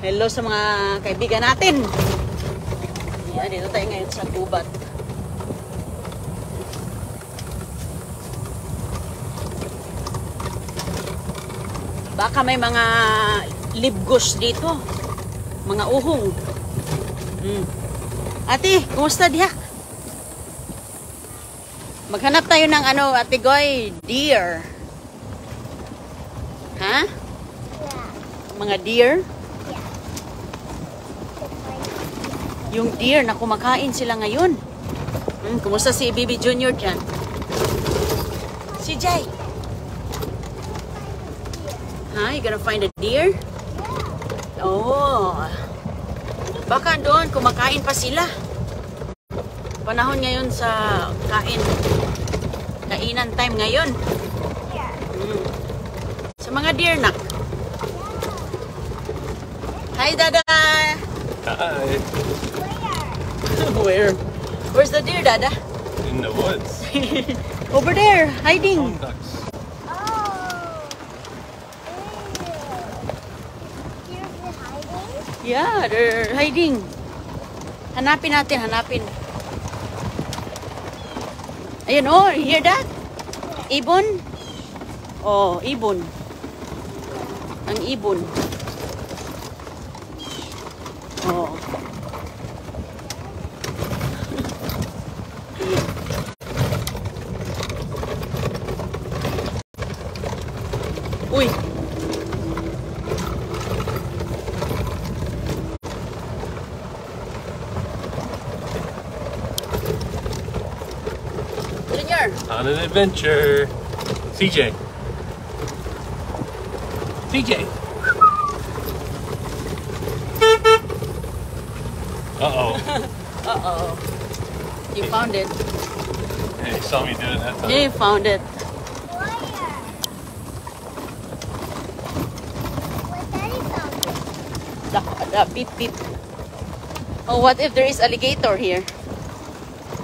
Hello sa mga kaibigan natin. Yan, dito tayo ngayon sa gubat. Baka may mga libgos dito. Mga uhong. Ate, kumusta diha? Maghanap tayo ng ano, Ate Goy, deer. Ha? Yeah. Mga deer? Yeah. Yung deer na kumakain sila ngayon. Kumusta si Bibi Junior dyan? Si Jay. Ha? You gonna find a deer? Oh. Baka doon, kumakain pa sila. Panahon ngayon sa kainan time ngayon. Sa mga deer nak. Hi, Dada. Hi. Where? Where's the deer, Dada? In the woods. Over there, hiding. Home ducks. Yeah, they're hiding. Hanapin natin, hanapin. Ayun, oh, hear that? Ibon? Oh, ibon. Ang ibon. Oh. Uy. Junior. On an adventure. CJ. CJ. Uh-oh. Uh-oh. You found it. Yeah, you saw me do it that time. You found it. The beep beep. Oh, what if there is alligator here?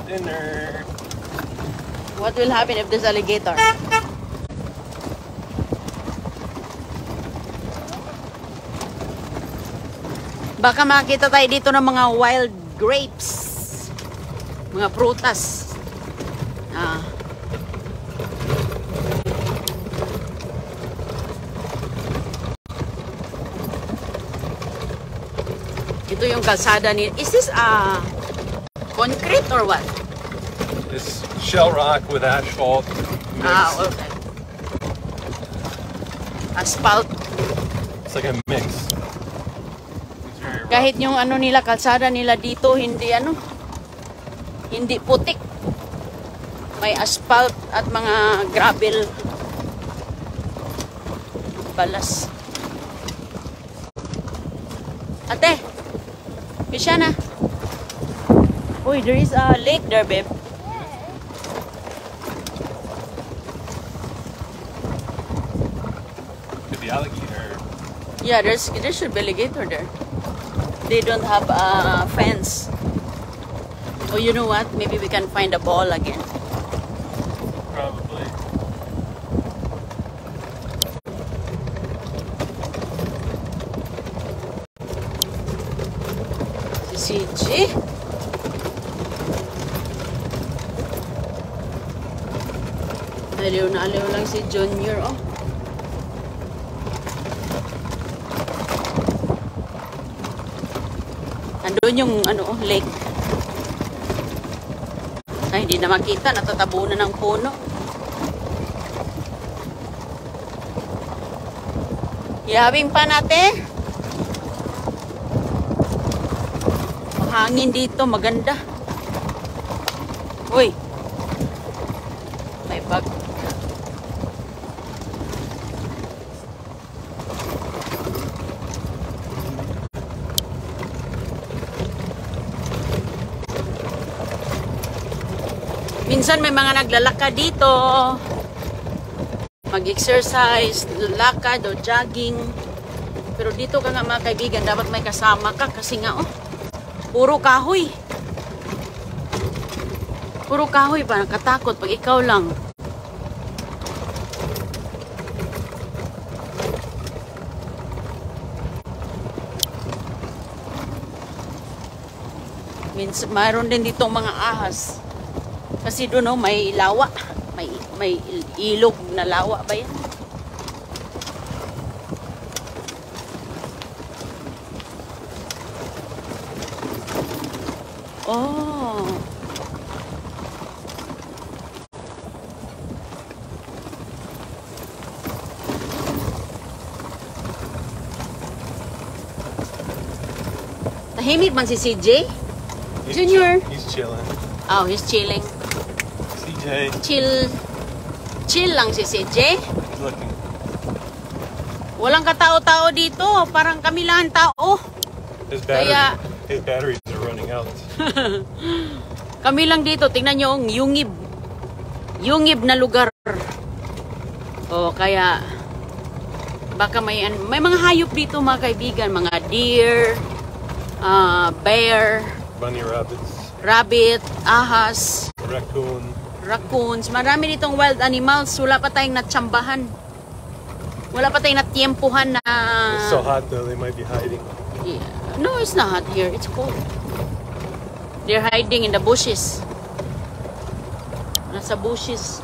Dinner. What will happen if there's alligator? Baka makita tayo dito ng mga wild grapes. Mga prutas. Ah. Ito yung kalsada ni... Is this concrete or what? It's shell rock with asphalt mix. Ah, okay. Asphalt. It's like a mix. Kahit yung ano nila, kalsada nila dito, hindi ano, hindi putik. May asphalt at mga gravel. Balas. Ate, Bishana. Uy, there is a lake there, babe. Could be alligator. Yeah, there should be alligator there. They don't have a fence. Oh, you know what? Maybe we can find a ball again. Probably. Si CJ. Aliw na aliw lang si Junior, oh. Andun yung ano, lake. Ay, hindi na makita. Natatabunan ng puno. Yabing pa natin. Mahangin dito. Maganda. Uy. May bag. Minsan may mga naglalakad dito. Mag-exercise, lakad o jogging. Pero dito ka nga mga kaibigan, dapat may kasama ka kasi nga oh, puro kahoy. Puro kahoy pa, nakatakot pag ikaw lang. Means, mayroon din dito mga ahas. Kasi doon, no, may lawa. May ilog na lawa ba yan? Oh. Tahimik man si CJ? Junior. He's chilling. Oh, he's chilling. CJ. Chill lang si CJ. He's looking. Walang katao-tao dito. Parang kami lang tao. His batteries are running out. Kami lang dito. Tingnan nyo ang yungib. Yungib na lugar. O kaya baka may mga hayop dito mga kaibigan. Mga deer, bear, Bunny rabbits. Rabbit, ahas, Raccoons. Marami ditong wild animals. Wala pa tayong natsambahan. Wala pa tayong natyempuhan na... It's so hot though, they might be hiding. Yeah. No, it's not hot here. It's cold. They're hiding in the bushes. Nasa bushes.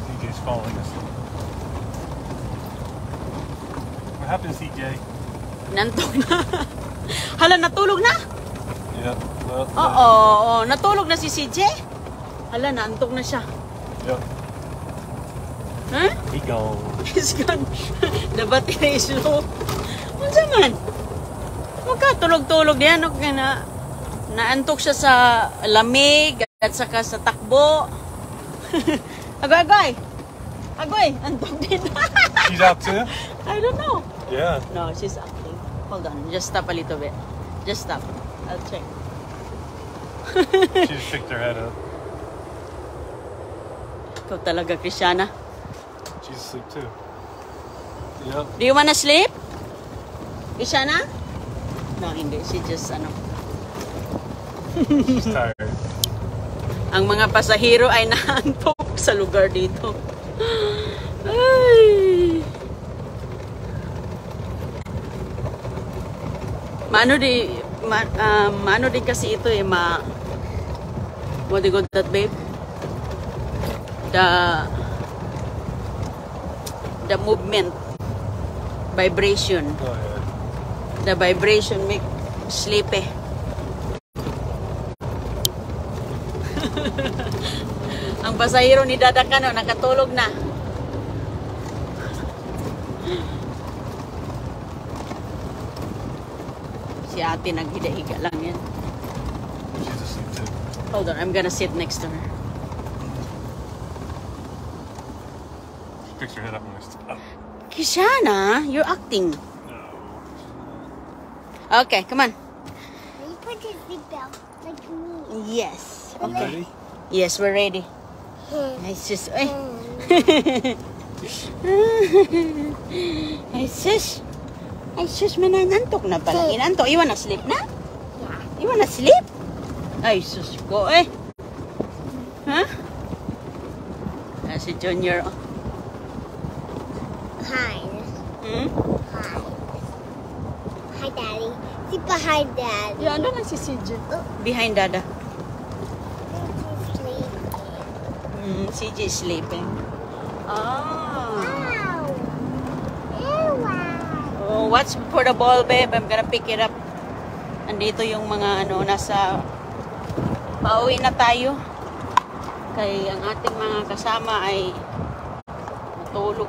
CJ's falling asleep. What happened, CJ? Nantok na. Hala, natulog na? Yeah. Well, Oo, natulog na si CJ. Hala, naantok na siya. yeah. Huh? He gone. He's gone. The battery is low. Unsa man? Huwag ka tulog-tulog diyan. Okay na. Naantok siya sa lamig at saka sa takbo. Agoy! Agoy! Antok din. She's out too? I don't know. Yeah. No, she's acting. Hold on. Just stop a little bit. Just stop. I'll check. She just picked her head up. Ikaw talaga, Krishana. She's asleep too. Yep. Do you wanna sleep? Krishana? No, hindi. She just, She's tired. Ang mga pasahero ay naantok sa lugar dito. Ay. Maano din kasi ito eh, what do you call that, babe? The movement, vibration. Oh yeah. The vibration make sleepy. Ang pasahero ni Dada Kano nakatulog na. Si ate naghiga-higa lang yan. She's asleep too. Hold on, I'm gonna sit next to her. She picks her head up and I stood up. Kishana, you're acting. No. Okay, come on. You put the seatbelt like me. Yes. You Okay. ready? Yes, we're ready. It's just... Ay. Ay, sis. Ay, sis, mananantok na pala. Inantok. You wanna sleep na? Yeah. You wanna sleep? Ay, sus ko eh. Ha? Si Junior. Oh. Hi. Hmm? Hi. Hi, Daddy. Sit behind Dad. Yeah, ano lang si CJ? Behind Dada. CJ is sleeping. Ah. Wow. Wow. Oh, watch for the ball, babe. I'm gonna pick it up. Andito yung mga nasa... Pauwi na tayo. Kaya ang ating mga kasama ay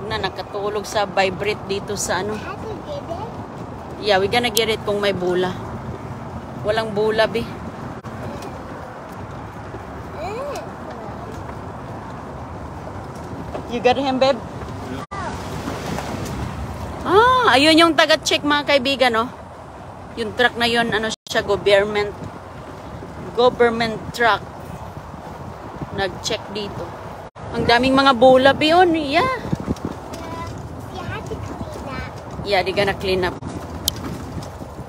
nakatulog sa vibrate dito sa How to get it? Yeah, we're gonna get it kung may bula. Walang bula, be. You got him, babe? Ah, ayun yung taga-check mga kaibigan, no? Yung truck na yun, siya, government truck. Nag-check dito. Ang daming mga bula, be, yun. Yeah. You have to clean that. Yeah, di gonna clean up.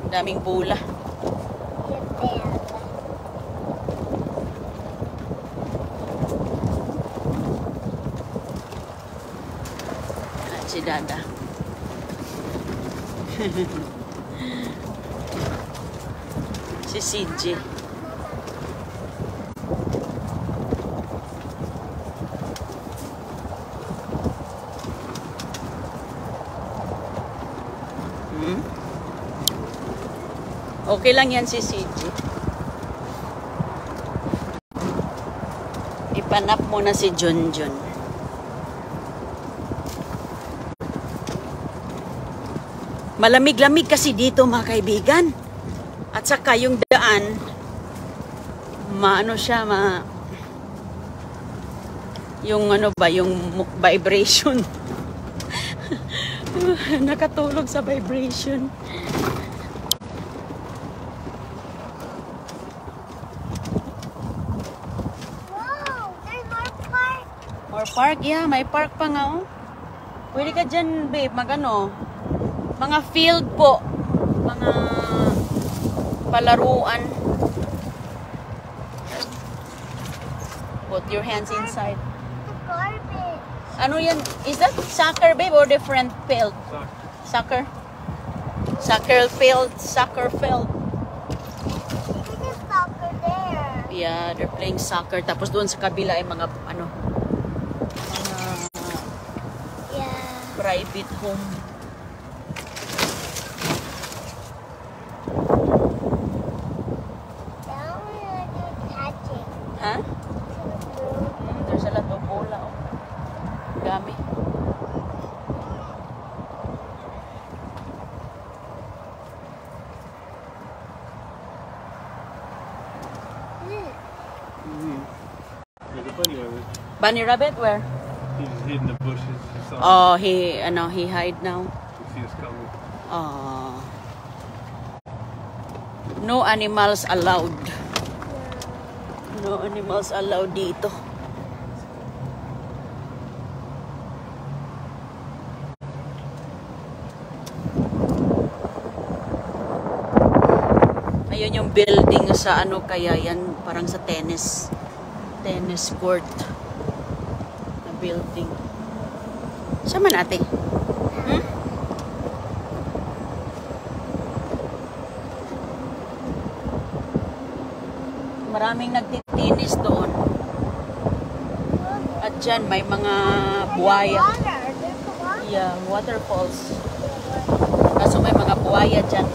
Ang daming bula. Your bed. At si Dada. Si CJ. Okay lang yan si CJ. Ipanap mo na si Junjun. Malamig-lamig kasi dito mga kaibigan. At saka yung daan, maano siya, yung ano ba, yung vibration. Nakatulog sa vibration. Or park, yeah, may park pa nga, oh. Pwede ka dyan, babe, magano, mga field po, mga palaruan. Put your hands inside. Ano yan? Is that soccer, babe, or different field? Soccer. Soccer field, soccer field. There's soccer there. Yeah, they're playing soccer. Tapos doon sa kabila ay mga, ano, private home. Huh? There's a lot of bola. Oh. Dami. Bunny rabbit, where? He's hid in the bushes. Oh, he hide now. See us coming. Oh. No animals allowed. No animals allowed dito. Ayun yung building sa ano kaya yan, parang sa tennis court na building. Saan man ate? Hmm? Maraming nagtitinis doon. At dyan may mga buhaya. Yeah, waterfalls. Kaso may mga buhaya dyan.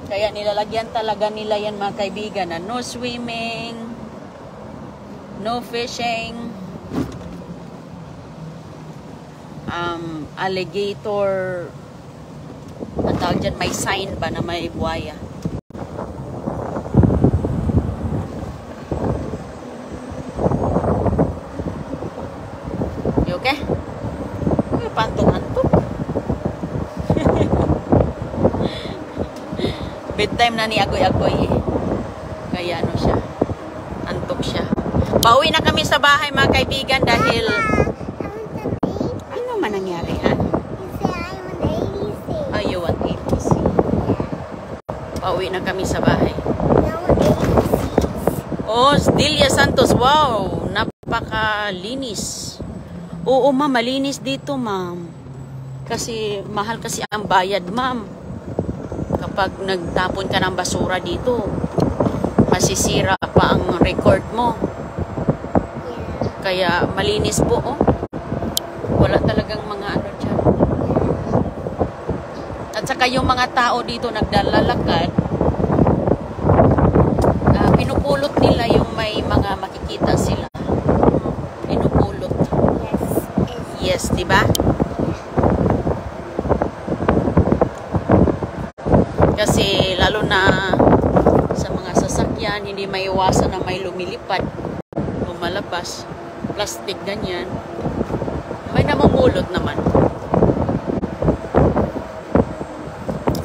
Kaya nilalagyan talaga nila yan mga kaibigan na no swimming, no fishing, alligator, ang tawag dyan, may sign ba na may buhaya. You okay? Ay, pantok-antok. Bedtime na ni Agoy-Agoy eh. Kaya ano siya, antok siya. Pauwi na kami sa bahay mga kaibigan dahil ano man nangyari ha? Oh, you want ABC. Pauwi na kami sa bahay. Oh, Delia Santos, wow, napakalinis. Oo ma'am, malinis dito ma'am. Kasi mahal kasi ang bayad ma'am. Kapag nagtapon ka ng basura dito, masisira pa ang record mo. Kaya malinis po, oh. Wala talagang mga ano dyan. At saka yung mga tao dito nagdalalakad, pinupulot nila yung may mga makikita sila. Pinupulot. Yes, di ba? Kasi lalo na sa mga sasakyan, hindi maiwasan na may lumilipad, lumalabas, plastic ganyan. May namumulot naman.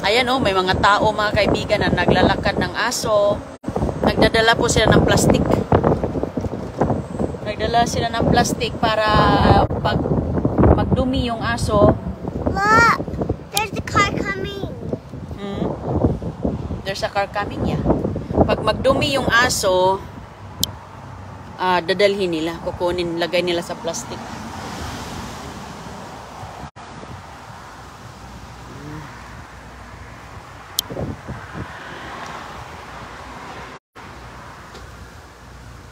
Ayan oh, may mga tao mga kaibigan na naglalakad ng aso. Nagdadala po sila ng plastic. Nagdala sila ng plastic para pag magdumi yung aso. Look! There's the car coming. There's a car coming, yeah. Pag magdumi yung aso, dadalhin nila, kukunin, lagay nila sa plastic.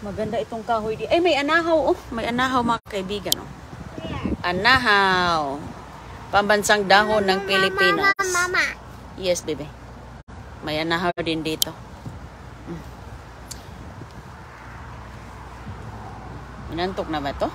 Maganda itong kahoy di. Ay, may anahaw. Oh, may anahaw mga kaibigan. Oh. Where? Anahaw. Pambansang dahon ng Pilipinas. Mama. Yes, bebe. May anahaw din dito. Inantok na ba to?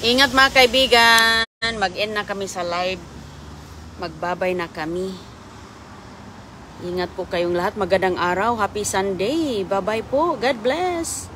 Ingat mga kaibigan. Mag-end na kami sa live. Magbabay na kami. Ingat po kayong lahat. Magandang araw. Happy Sunday. Bye-bye po. God bless.